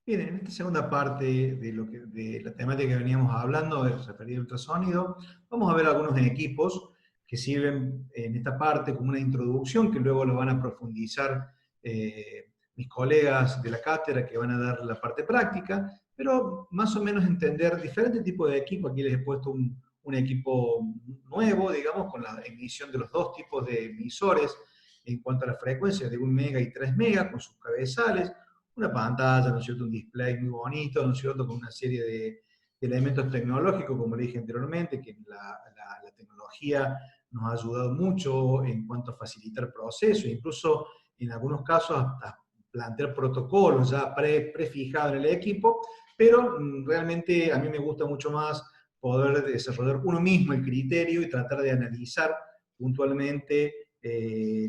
Bien, en esta segunda parte de la temática que veníamos hablando, referido al ultrasonido, vamos a ver algunos equipos que sirven en esta parte como una introducción, que luego lo van a profundizar mis colegas de la cátedra que van a dar la parte práctica, pero más o menos entender diferentes tipos de equipos. Aquí les he puesto un equipo nuevo, digamos, con la emisión de los dos tipos de emisores en cuanto a la frecuencia de 1 mega y 3 megas, con sus cabezales, una pantalla, ¿no es cierto?, un display muy bonito, ¿no es cierto?, con una serie de elementos tecnológicos, como le dije anteriormente, que la tecnología nos ha ayudado mucho en cuanto a facilitar procesos, incluso en algunos casos hasta plantear protocolos ya prefijados en el equipo, pero realmente a mí me gusta mucho más poder desarrollar uno mismo el criterio y tratar de analizar puntualmente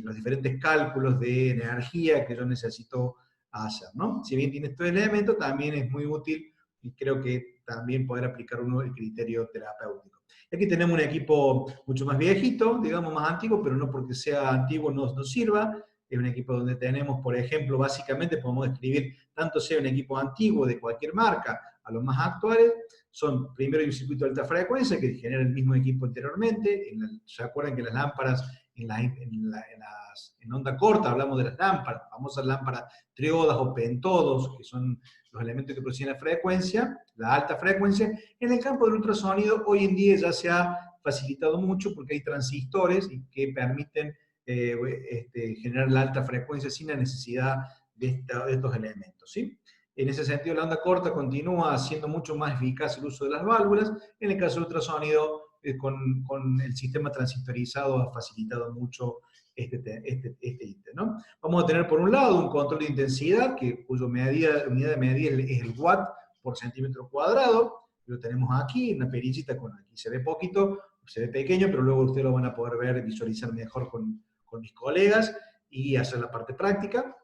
los diferentes cálculos de energía que yo necesito hacer, ¿no? Si bien tiene estos elementos, también es muy útil y creo que también poder aplicar uno el criterio terapéutico. Aquí tenemos un equipo mucho más viejito, digamos más antiguo, pero no porque sea antiguo nos sirva. Es un equipo donde tenemos, por ejemplo, básicamente podemos describir, tanto sea un equipo antiguo de cualquier marca a los más actuales, son primero un circuito de alta frecuencia que genera el mismo equipo anteriormente. ¿Se acuerdan que las lámparas en onda corta hablamos de las lámparas, famosas lámparas triodas o pentodos, que son los elementos que producen la frecuencia, la alta frecuencia? En el campo del ultrasonido, hoy en día ya se ha facilitado mucho porque hay transistores que permiten generar la alta frecuencia sin la necesidad de estos elementos, ¿sí? En ese sentido, la onda corta continúa siendo mucho más eficaz el uso de las válvulas. En el caso del ultrasonido, con el sistema transistorizado ha facilitado mucho este ítem, ¿no? Vamos a tener por un lado un control de intensidad, cuya unidad de medida es el watt por centímetro cuadrado. Lo tenemos aquí, una perillita con aquí se ve poquito, se ve pequeño, pero luego ustedes lo van a poder ver, visualizar mejor con mis colegas y hacer la parte práctica.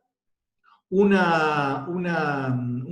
Un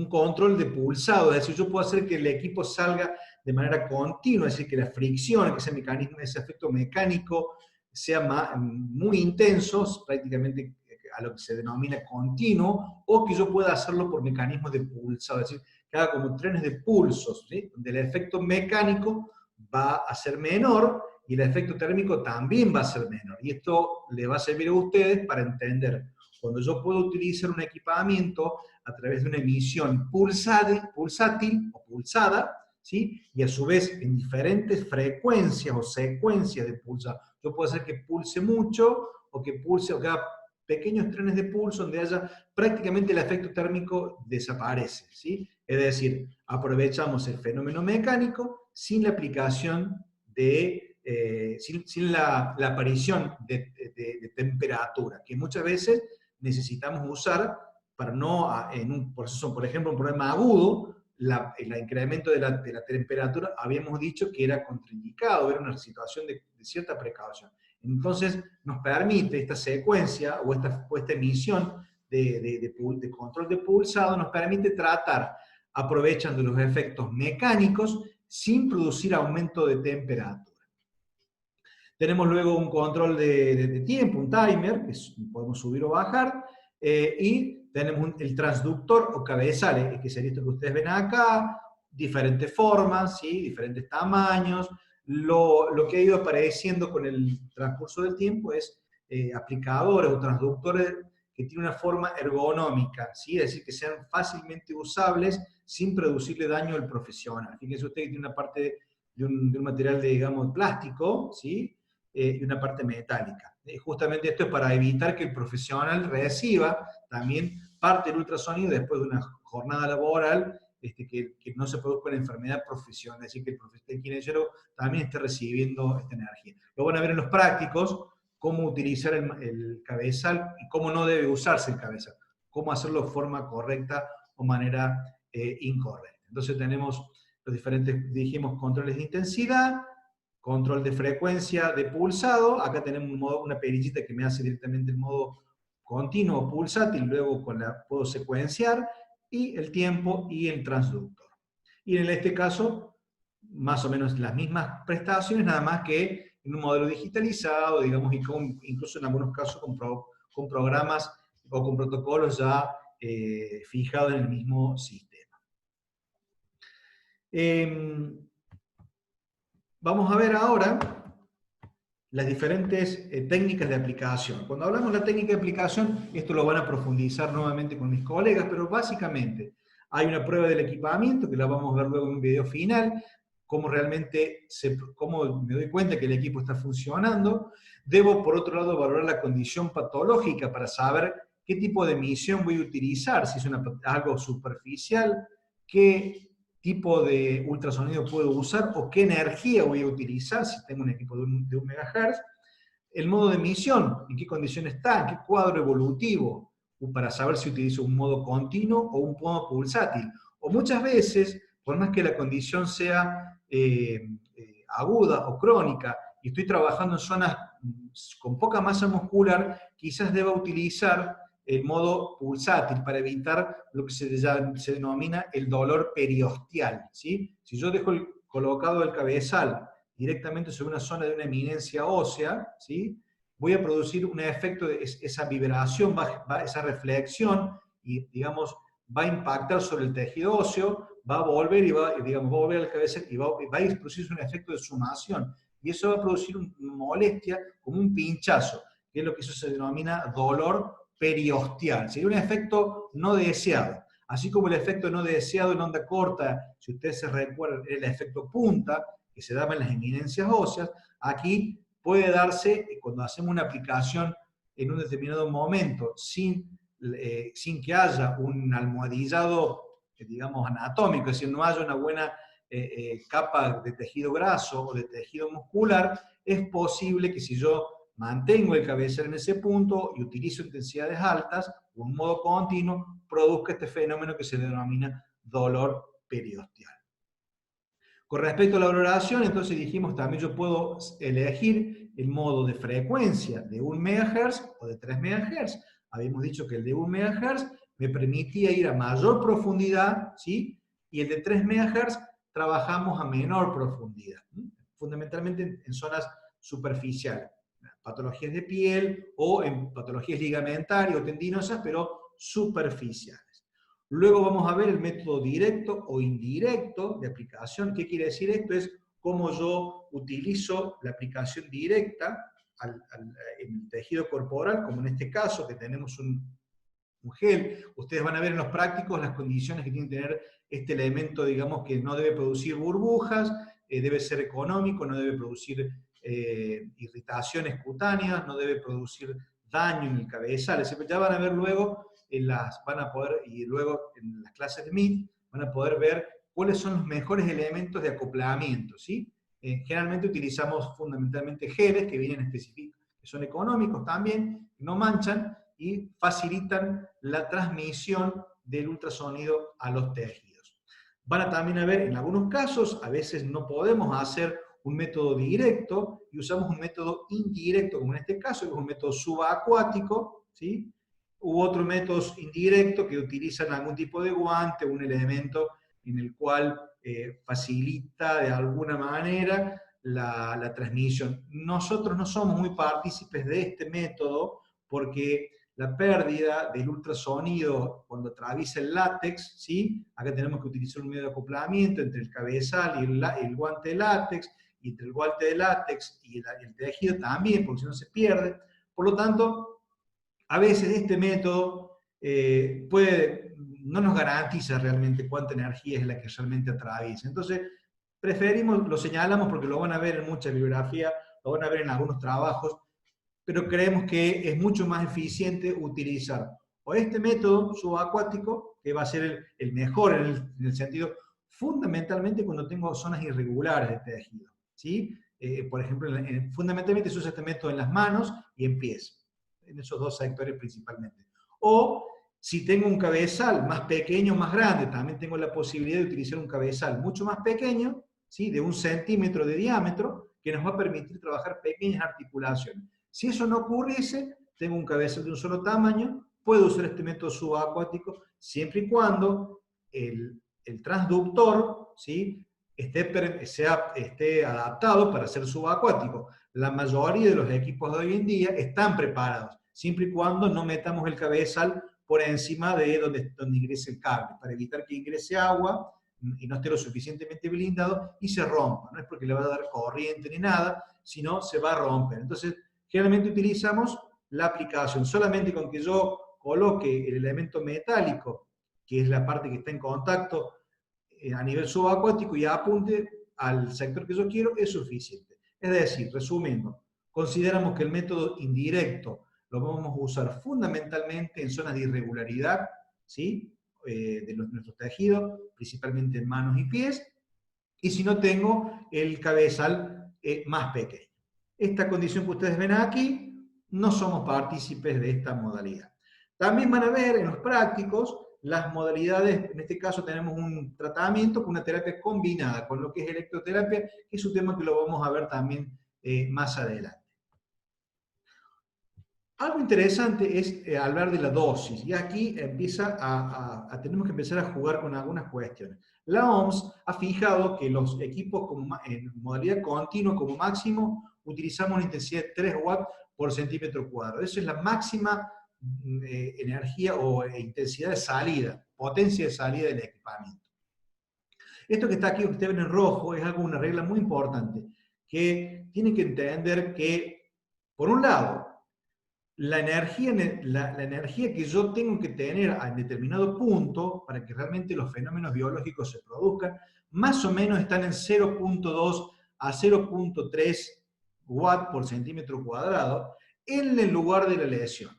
control de pulsado, es decir, yo puedo hacer que el equipo salga de manera continua, es decir, que la fricción, que ese mecanismo, ese efecto mecánico sea muy intenso, prácticamente a lo que se denomina continuo, o que yo pueda hacerlo por mecanismos de pulsado, es decir, que haga como trenes de pulsos, ¿sí?, donde el efecto mecánico va a ser menor y el efecto térmico también va a ser menor. Y esto le va a servir a ustedes para entender cuando yo puedo utilizar un equipamiento a través de una emisión pulsátil o pulsada, ¿sí?, y a su vez en diferentes frecuencias o secuencias de pulsado. Yo puedo hacer que pulse mucho o que pulse o que haga pequeños trenes de pulso donde haya prácticamente el efecto térmico desaparece, ¿sí? Es decir, aprovechamos el fenómeno mecánico sin la aplicación sin la aparición de temperatura, que muchas veces necesitamos usar para no, en un proceso, por ejemplo, un problema agudo, el incremento de la temperatura, habíamos dicho que era contraindicado, era una situación de cierta precaución. Entonces, nos permite esta secuencia o esta emisión de control de pulsado, nos permite tratar, aprovechando los efectos mecánicos, sin producir aumento de temperatura. Tenemos luego un control de tiempo, un timer, que podemos subir o bajar, y tenemos el transductor o cabezal, que sería esto que ustedes ven acá, diferentes formas, ¿sí?, diferentes tamaños. Lo que ha ido apareciendo con el transcurso del tiempo es aplicadores o transductores que tienen una forma ergonómica, ¿sí?, es decir, que sean fácilmente usables sin producirle daño al profesional. Fíjense usted que tiene una parte de un material, digamos, plástico, ¿sí?, y una parte metálica. Justamente esto es para evitar que el profesional reciba también parte del ultrasonido después de una jornada laboral, que no se produzca una enfermedad profesional, es decir, que el kinesiólogo también esté recibiendo esta energía. Lo van a ver en los prácticos, cómo utilizar el cabezal y cómo no debe usarse el cabezal, cómo hacerlo de forma correcta o manera incorrecta. Entonces tenemos los diferentes, dijimos, controles de intensidad, control de frecuencia de pulsado. Acá tenemos una perillita que me hace directamente el modo continuo pulsátil, luego puedo secuenciar, y el tiempo y el transductor. Y en este caso, más o menos las mismas prestaciones, nada más que en un modelo digitalizado, digamos, y incluso en algunos casos con programas o con protocolos ya fijados en el mismo sistema. Vamos a ver ahora las diferentes técnicas de aplicación. Cuando hablamos de la técnica de aplicación, esto lo van a profundizar nuevamente con mis colegas, pero básicamente hay una prueba del equipamiento, que la vamos a ver luego en un video final, cómo realmente cómo me doy cuenta que el equipo está funcionando. Debo, por otro lado, valorar la condición patológica para saber qué tipo de misión voy a utilizar, si es algo superficial, qué tipo de ultrasonido puedo usar o qué energía voy a utilizar si tengo un equipo de un megahertz, el modo de emisión, en qué condiciones está, en qué cuadro evolutivo, para saber si utilizo un modo continuo o un modo pulsátil. O muchas veces, por más que la condición sea aguda o crónica, y estoy trabajando en zonas con poca masa muscular, quizás deba utilizar el modo pulsátil para evitar lo que se denomina el dolor periosteal, ¿sí? Si yo dejo colocado el cabezal directamente sobre una zona de una eminencia ósea, ¿sí? Voy a producir un efecto de esa vibración, esa reflexión, y digamos, va a impactar sobre el tejido óseo, va a volver y va a volver al cabezal y va a producirse un efecto de sumación. Y eso va a producir una molestia como un pinchazo, que es lo que eso se denomina dolor periosteal. Sería un efecto no deseado. Así como el efecto no deseado en onda corta, si ustedes se recuerdan, el efecto punta, que se daba en las eminencias óseas, aquí puede darse cuando hacemos una aplicación en un determinado momento sin que haya un almohadillado, digamos, anatómico, es decir, no haya una buena capa de tejido graso o de tejido muscular, es posible que si yo mantengo el cabezal en ese punto y utilizo intensidades altas o un modo continuo, produzca este fenómeno que se denomina dolor periosteal. Con respecto a la valoración, entonces dijimos también yo puedo elegir el modo de frecuencia de 1 MHz o de 3 MHz. Habíamos dicho que el de 1 MHz me permitía ir a mayor profundidad, ¿sí? Y el de 3 MHz trabajamos a menor profundidad, fundamentalmente en zonas superficiales, patologías de piel o en patologías ligamentarias o tendinosas, pero superficiales. Luego vamos a ver el método directo o indirecto de aplicación. ¿Qué quiere decir esto? Es cómo yo utilizo la aplicación directa en el tejido corporal, como en este caso, que tenemos un gel. Ustedes van a ver en los prácticos las condiciones que tiene que tener este elemento, digamos, que no debe producir burbujas, debe ser económico, no debe producir irritaciones cutáneas, no debe producir daño en el cabezal. Ya van a ver luego, y luego en las clases de MIT, van a poder ver cuáles son los mejores elementos de acoplamiento, ¿sí? Generalmente utilizamos fundamentalmente geles que vienen específicos, que son económicos también, no manchan y facilitan la transmisión del ultrasonido a los tejidos. Van a también a ver, en algunos casos, a veces no podemos hacer un método directo y usamos un método indirecto, como en este caso, que es un método subacuático, ¿sí? U otros métodos indirectos que utilizan algún tipo de guante, un elemento en el cual facilita de alguna manera la transmisión. Nosotros no somos muy partícipes de este método porque la pérdida del ultrasonido cuando atraviesa el látex, ¿sí? Acá tenemos que utilizar un medio de acoplamiento entre el cabezal y el guante de látex, y entre el guante de látex y el tejido también, porque si no se pierde. Por lo tanto, a veces este método no nos garantiza realmente cuánta energía es la que realmente atraviesa. Entonces, lo señalamos porque lo van a ver en mucha bibliografía, lo van a ver en algunos trabajos, pero creemos que es mucho más eficiente utilizar o este método subacuático, que va a ser el mejor en el sentido, fundamentalmente cuando tengo zonas irregulares de tejido, ¿sí? Por ejemplo, fundamentalmente se usa este método en las manos y en pies, en esos dos sectores principalmente. O si tengo un cabezal más pequeño o más grande, también tengo la posibilidad de utilizar un cabezal mucho más pequeño, ¿sí? De 1 centímetro de diámetro, que nos va a permitir trabajar pequeñas articulaciones. Si eso no ocurriese, tengo un cabezal de un solo tamaño, puedo usar este método subacuático siempre y cuando el transductor, ¿sí? esté adaptado para ser subacuático. La mayoría de los equipos de hoy en día están preparados, siempre y cuando no metamos el cabezal por encima de donde ingrese el cable, para evitar que ingrese agua y no esté lo suficientemente blindado y se rompa. No es porque le va a dar corriente ni nada, sino se va a romper. Entonces, generalmente utilizamos la aplicación. Solamente con que yo coloque el elemento metálico, que es la parte que está en contacto a nivel subacuático, y apunte al sector que yo quiero, es suficiente. Es decir, resumiendo, consideramos que el método indirecto lo vamos a usar fundamentalmente en zonas de irregularidad, ¿sí? Nuestros tejidos, principalmente en manos y pies, y si no tengo el cabezal más pequeño. Esta condición que ustedes ven aquí, no somos partícipes de esta modalidad. También van a ver en los prácticos las modalidades. En este caso tenemos un tratamiento con una terapia combinada con lo que es electroterapia, que es un tema que lo vamos a ver también más adelante. Algo interesante es hablar de la dosis, y aquí tenemos que empezar a jugar con algunas cuestiones. La OMS ha fijado que los equipos en modalidad continua como máximo utilizamos una intensidad de 3 watts por centímetro cuadrado. Eso es la máxima energía o intensidad de salida, potencia de salida del equipamiento. Esto que está aquí, que ustedes ven en rojo, es una regla muy importante, que tienen que entender que, por un lado, la energía que yo tengo que tener a determinado punto para que realmente los fenómenos biológicos se produzcan, más o menos están en 0.2 a 0.3 watts por centímetro cuadrado en el lugar de la lesión,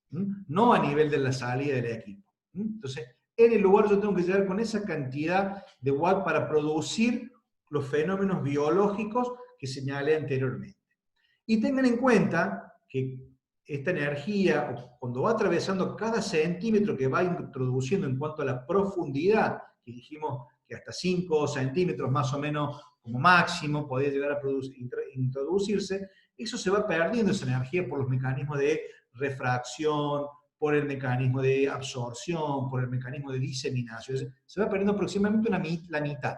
no a nivel de la salida del equipo. Entonces, en el lugar yo tengo que llegar con esa cantidad de watts para producir los fenómenos biológicos que señalé anteriormente. Y tengan en cuenta que esta energía, cuando va atravesando cada centímetro que va introduciendo en cuanto a la profundidad, que dijimos que hasta 5 centímetros más o menos como máximo podía llegar a introducirse, eso se va perdiendo, esa energía, por los mecanismos de refracción, por el mecanismo de absorción, por el mecanismo de diseminación. Se va perdiendo aproximadamente la mitad.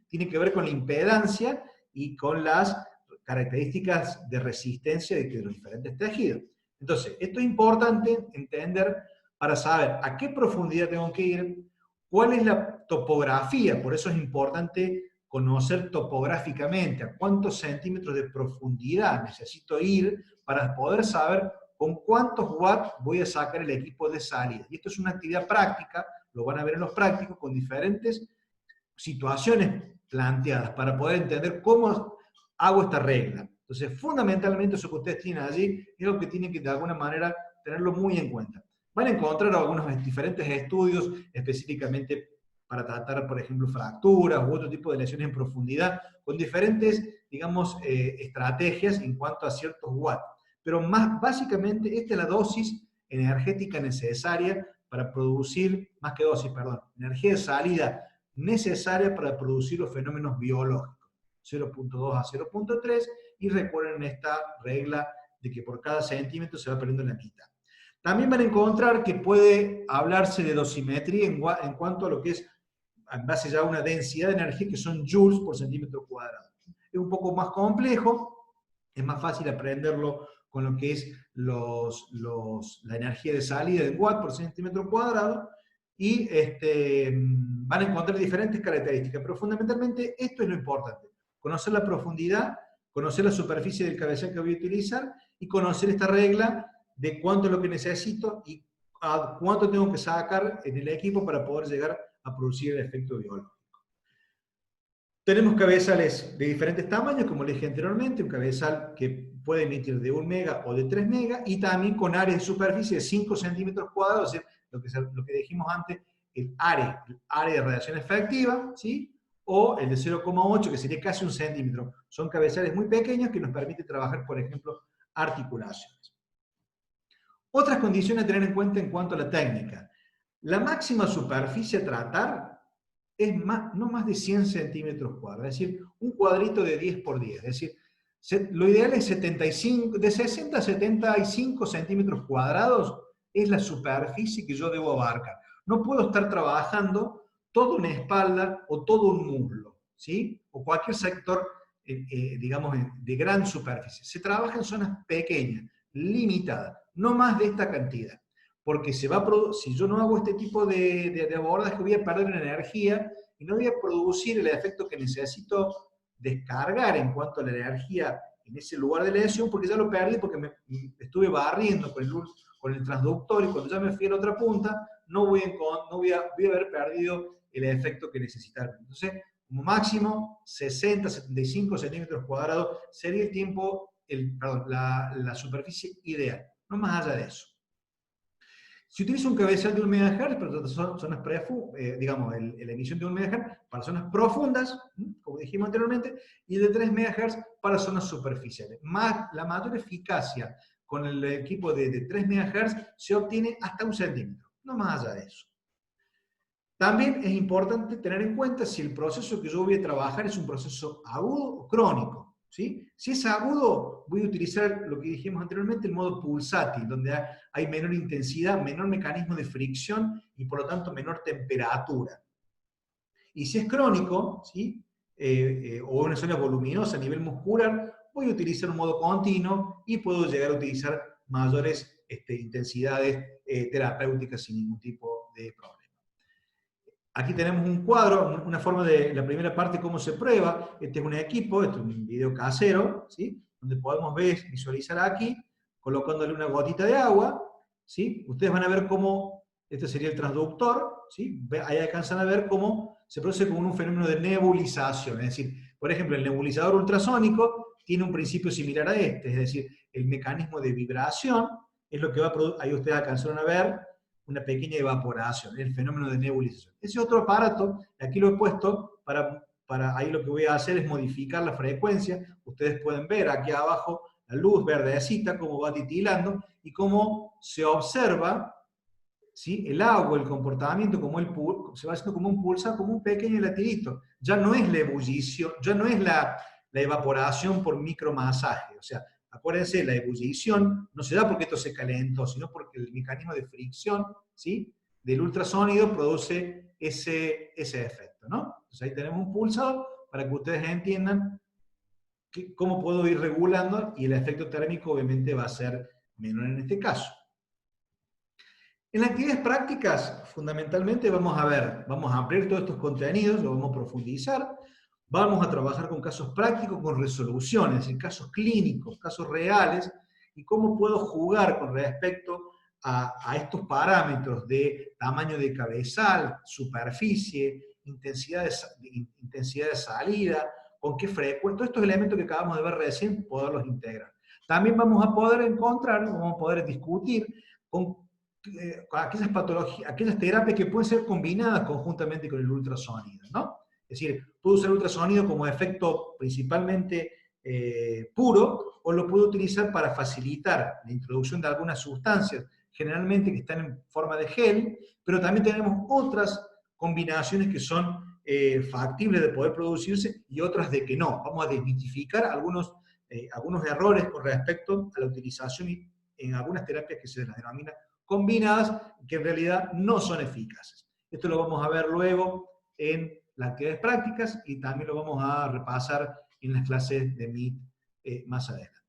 Tiene que ver con la impedancia y con las características de resistencia de los diferentes tejidos. Entonces, esto es importante entender para saber a qué profundidad tengo que ir, cuál es la topografía. Por eso es importante conocer topográficamente a cuántos centímetros de profundidad necesito ir para poder saber con cuántos watts voy a sacar el equipo de salida. Y esto es una actividad práctica, lo van a ver en los prácticos, con diferentes situaciones planteadas para poder entender cómo hago esta regla. Entonces, fundamentalmente eso que ustedes tienen allí es lo que tienen que de alguna manera tenerlo muy en cuenta. Van a encontrar algunos diferentes estudios específicamente para tratar, por ejemplo, fracturas u otro tipo de lesiones en profundidad, con diferentes, digamos, estrategias en cuanto a ciertos watts. Pero básicamente esta es la dosis energética necesaria para producir, más que dosis, perdón, energía de salida necesaria para producir los fenómenos biológicos. 0.2 a 0.3, y recuerden esta regla de que por cada centímetro se va perdiendo la mitad. También van a encontrar que puede hablarse de dosimetría en cuanto a lo que es, en base ya a una densidad de energía, que son joules por centímetro cuadrado. Es un poco más complejo, es más fácil aprenderlo con lo que es la energía de salida de watt por centímetro cuadrado, y van a encontrar diferentes características, pero fundamentalmente esto es lo importante: conocer la profundidad, conocer la superficie del cabezal que voy a utilizar, y conocer esta regla de cuánto es lo que necesito y a cuánto tengo que sacar en el equipo para poder llegar a producir el efecto biológico. Tenemos cabezales de diferentes tamaños, como les dije anteriormente, un cabezal que puede emitir de 1 mega o de 3 mega, y también con áreas de superficie de 5 centímetros cuadrados, es decir, lo que dijimos antes, el área de radiación efectiva, ¿sí? O el de 0,8, que sería casi 1 centímetro. Son cabezales muy pequeños que nos permiten trabajar, por ejemplo, articulaciones. Otras condiciones a tener en cuenta en cuanto a la técnica. La máxima superficie a tratar es no más de 100 centímetros cuadrados, es decir, un cuadrito de 10 por 10. Es decir, lo ideal es de 60 a 75 centímetros cuadrados es la superficie que yo debo abarcar. No puedo estar trabajando toda una espalda o todo un muslo, ¿sí? O cualquier sector, digamos, de gran superficie. Se trabaja en zonas pequeñas, limitadas, no más de esta cantidad. porque si yo no hago este tipo de abordaje, voy a perder energía y no voy a producir el efecto que necesito descargar en cuanto a la energía en ese lugar de lesión, porque ya lo perdí, porque me estuve barriendo con el transductor y cuando ya me fui a la otra punta, voy a haber perdido el efecto que necesitaba. Entonces, como máximo, 60, 75 centímetros cuadrados sería el tiempo, la superficie ideal, no más allá de eso. Si utilizo un cabezal de 1 MHz para zonas digamos, la emisión de 1 MHz para zonas profundas, como dijimos anteriormente, y de 3 MHz para zonas superficiales. La mayor eficacia con el equipo de 3 MHz se obtiene hasta 1 centímetro, no más allá de eso. También es importante tener en cuenta si el proceso que yo voy a trabajar es un proceso agudo o crónico. ¿Sí? Si es agudo, voy a utilizar lo que dijimos anteriormente, el modo pulsátil, donde hay menor intensidad, menor mecanismo de fricción y por lo tanto menor temperatura. Y si es crónico, ¿sí? O una zona voluminosa a nivel muscular, voy a utilizar un modo continuo y puedo llegar a utilizar mayores intensidades terapéuticas sin ningún tipo de problema. Aquí tenemos un cuadro, una forma de la primera parte, cómo se prueba. Este es un equipo, este es un video casero, ¿sí? Donde podemos visualizar aquí, colocándole una gotita de agua, ¿sí? Ustedes van a ver cómo, este sería el transductor, ¿sí? Ahí alcanzan a ver cómo se produce como un fenómeno de nebulización. Es decir, por ejemplo, el nebulizador ultrasónico tiene un principio similar a este, es decir, el mecanismo de vibración es lo que va a producir, ahí ustedes alcanzaron a ver, una pequeña evaporación, el fenómeno de nebulización. Ese otro aparato, aquí lo he puesto, ahí lo que voy a hacer es modificar la frecuencia. Ustedes pueden ver aquí abajo la luz verdecita, cómo va titilando, y cómo se observa, ¿sí? El agua, el comportamiento, se va haciendo como un pulsar, como un pequeño latidito. Ya no es la ebullición, ya no es la evaporación por micromasaje, o sea, acuérdense, la ebullición no se da porque esto se calentó, sino porque el mecanismo de fricción, ¿sí? Del ultrasonido produce ese efecto, ¿no? Entonces ahí tenemos un pulsador para que ustedes entiendan cómo puedo ir regulando y el efecto térmico obviamente va a ser menor en este caso. En las actividades prácticas, fundamentalmente vamos a ampliar todos estos contenidos, lo vamos a profundizar, vamos a trabajar con casos prácticos, con resoluciones, en casos clínicos, casos reales, y cómo puedo jugar con respecto a estos parámetros de tamaño de cabezal, superficie, intensidad de salida, con qué frecuencia, todos estos elementos que acabamos de ver recién, poderlos integrar. También vamos a poder vamos a poder discutir con aquellas patologías, aquellas terapias que pueden ser combinadas conjuntamente con el ultrasonido, ¿no? Es decir, puedo usar ultrasonido como efecto principalmente puro, o lo puedo utilizar para facilitar la introducción de algunas sustancias, generalmente que están en forma de gel, pero también tenemos otras combinaciones que son factibles de poder producirse y otras de que no. Vamos a desmitificar algunos errores con respecto a la utilización en algunas terapias que se las denomina combinadas, que en realidad no son eficaces. Esto lo vamos a ver luego en las actividades prácticas y también lo vamos a repasar en las clases de MIT más adelante.